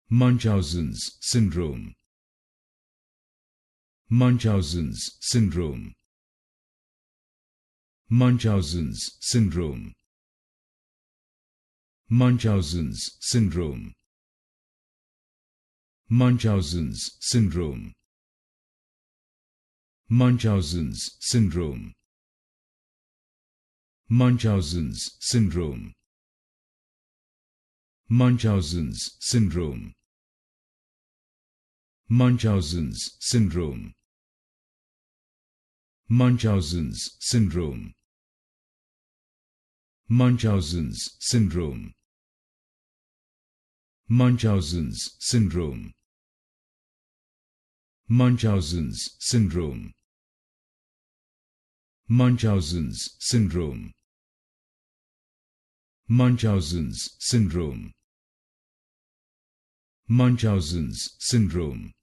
Munchausen's syndrome. Munchausen's syndrome. Munchausen's syndrome. Munchausen's syndrome. Munchausen's syndrome. Munchausen's syndrome. Munchausen's syndrome. Munchausen's syndrome. Munchausen's syndrome. Munchausen's syndrome. Munchausen's syndrome. Munchausen's syndrome. Munchausen's syndrome. Munchausen's syndrome. Munchausen's syndrome. Munchausen's syndrome.